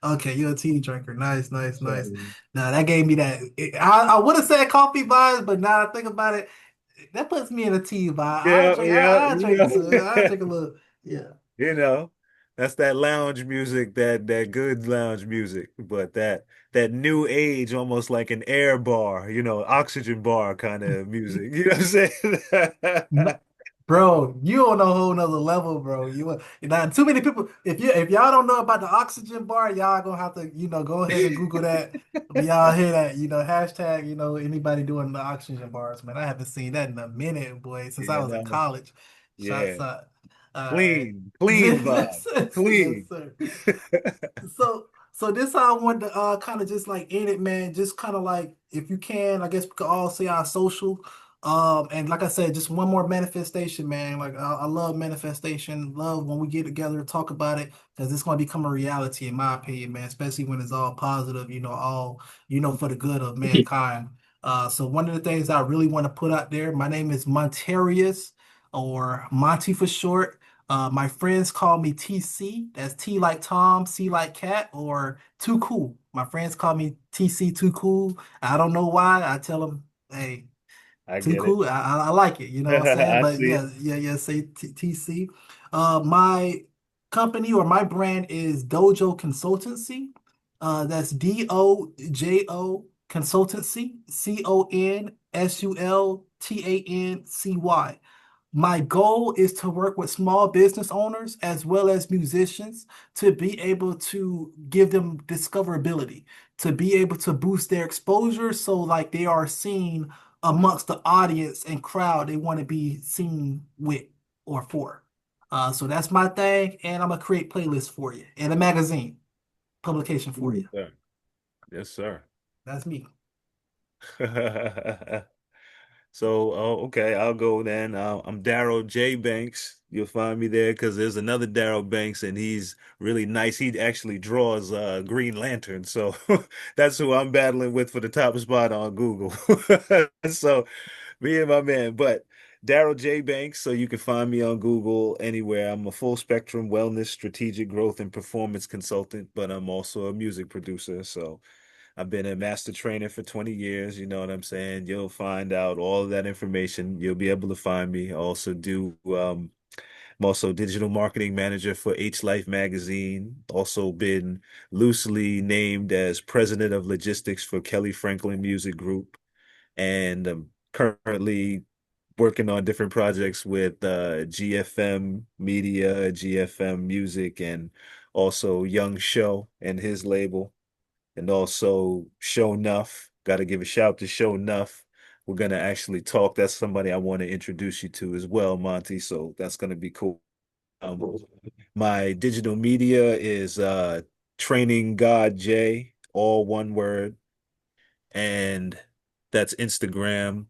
okay, you're a tea drinker. Nice, nice, So, nice. Now that gave me that I would have said coffee vibes, but now I think about it, that puts me in a tea vibe. I yeah, drink yeah, I drink too. I drink a little, yeah. you know, that's that lounge music, that good lounge music, but that new age, almost like an air bar, oxygen bar kind of music. You know what I'm No, saying? bro, you on a whole nother level, bro. Not too many people. If y'all don't know about the oxygen bar, y'all gonna have to go ahead and Google that. But y'all hear that hashtag anybody doing the oxygen bars, man. I haven't seen that in a minute, boy, since I You was in know, college. yeah, Shots out. All right. clean vibe, Yes, clean. sir. So this how I want to kind of just like end it, man. Just kind of like if you can, I guess we could all say our social. And like I said, just one more manifestation, man. Like I love manifestation, love when we get together and talk about it, because it's going to become a reality, in my opinion, man. Especially when it's all positive, all for the good of mankind. So one of the things I really want to put out there, my name is Monterious, or Monty for short. My friends call me TC. That's T like Tom, C like cat, or Too Cool. My friends call me TC Too Cool. I don't know why. I tell them, hey, I too get it. cool. I like it. You know what I'm saying? I But see it. yeah, yeah, yeah. Say TC. My company or my brand is Dojo Consultancy. That's DOJO Consultancy. CONSULTANCY. My goal is to work with small business owners as well as musicians to be able to give them discoverability, to be able to boost their exposure so like they are seen amongst the audience and crowd they want to be seen with or for. So that's my thing, and I'm gonna create playlists for you and a magazine publication for you. Yes, sir. Yes, sir. That's me. So, okay, I'll go then. I'm Darryl J. Banks. You'll find me there because there's another Darryl Banks, and he's really nice. He actually draws Green Lantern, so that's who I'm battling with for the top spot on Google. So, me and my man, but Darryl J. Banks. So you can find me on Google anywhere. I'm a full spectrum wellness, strategic growth, and performance consultant, but I'm also a music producer. So. I've been a master trainer for 20 years. You know what I'm saying? You'll find out all of that information. You'll be able to find me. I also I'm also digital marketing manager for H Life magazine. Also been loosely named as president of logistics for Kelly Franklin Music Group. And I'm currently working on different projects with GFM Media, GFM Music, and also Young Show and his label, and also Show Nuff. Got to give a shout to Show Nuff. We're gonna actually talk. That's somebody I want to introduce you to as well, Monty. So that's gonna be cool. Um, my digital media is Training God J, all one word, and that's Instagram.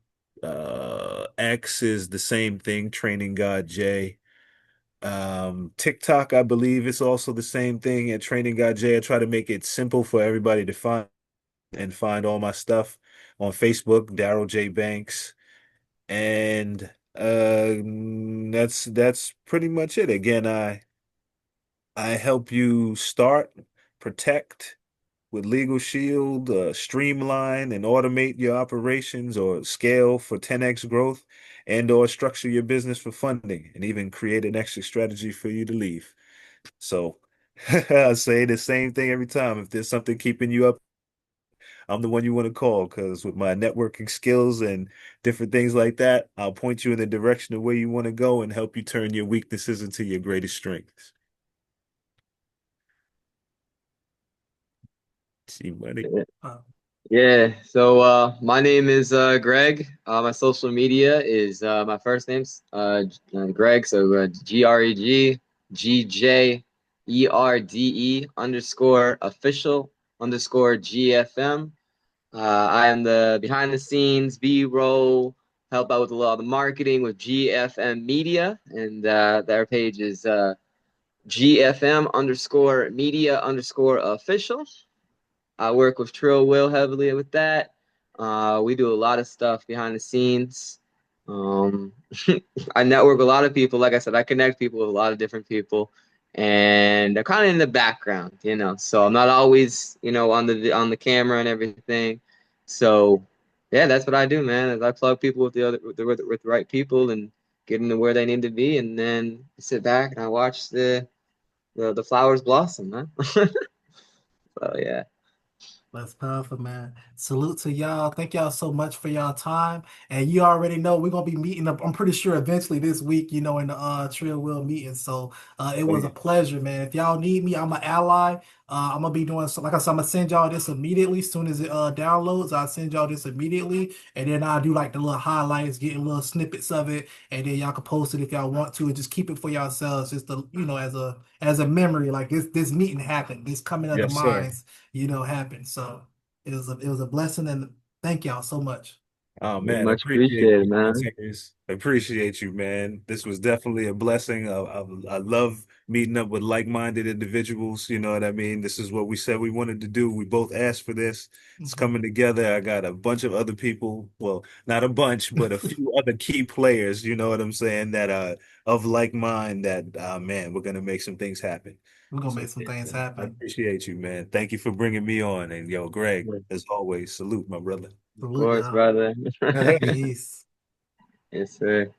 X is the same thing, Training God J. TikTok, I believe it's also the same thing at Training God J. I try to make it simple for everybody to find and find all my stuff on Facebook, Darryl J. Banks. And that's pretty much it. Again, I help you start, protect, with Legal Shield, streamline and automate your operations or scale for 10x growth and or structure your business for funding and even create an exit strategy for you to leave. So I say the same thing every time. If there's something keeping you up, I'm the one you want to call because with my networking skills and different things like that, I'll point you in the direction of where you want to go and help you turn your weaknesses into your greatest strengths. See, buddy. Uh, Yeah, so my name is Greg. My social media is my first name's Greg, so GREGGJERDE underscore official underscore GFM. I am the behind the scenes B-roll, help out with a lot of the marketing with GFM Media, and their page is GFM underscore media underscore official. I work with Trill Will heavily with that. We do a lot of stuff behind the scenes. Um, I network with a lot of people. Like I said, I connect people with a lot of different people, and they're kind of in the background, you know. So I'm not always, you know, on the camera and everything. So yeah, that's what I do, man. Is I plug people with the other with the right people and get them to where they need to be, and then I sit back and I watch the flowers blossom, man. So yeah. That's powerful, man. Salute to y'all. Thank y'all so much for y'all time. And you already know we're gonna be meeting up. I'm pretty sure eventually this week, you know, in the Trill Will meeting. So it was a pleasure, man. If y'all need me, I'm an ally. I'm gonna be doing so like I said, I'm gonna send y'all this immediately. As soon as it downloads, I'll send y'all this immediately. And then I'll do like the little highlights, getting little snippets of it, and then y'all can post it if y'all want to, and just keep it for yourselves, just to, you know, as a memory. Like this meeting happened, this coming of the Yes, sir. minds, you know, happened. So it was a blessing and thank y'all so much. Oh Yeah, man, much appreciate appreciated, you, man. Monterious. Appreciate you, man. This was definitely a blessing. I love meeting up with like-minded individuals. You know what I mean? This is what we said we wanted to do. We both asked for this. It's Mhm. coming together. I got a bunch of other people. Well, not a bunch, but a few other key players. You know what I'm saying? That are of like mind. That man, we're gonna make some things happen. We're gonna So make some yeah, things man, I happen. appreciate you, man. Thank you for bringing me on. And yo, Greg, Yeah, as always, salute, my brother. of Salute course, y'all. brother. Peace. Yes, sir.